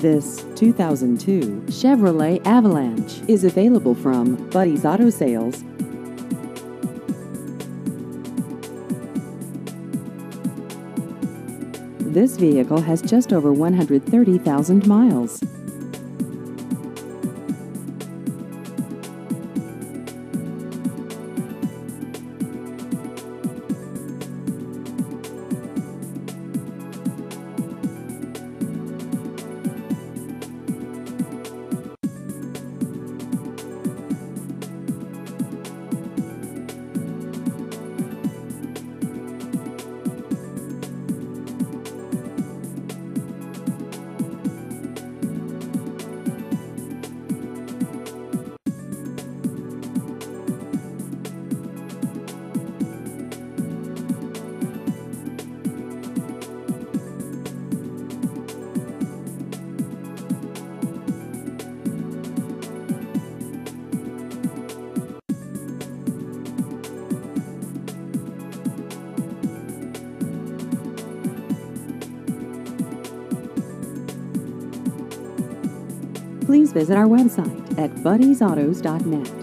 This 2002 Chevrolet Avalanche is available from Buddy's Auto Sales. This vehicle has just over 130,000 miles. Please visit our website at buddysautos.net.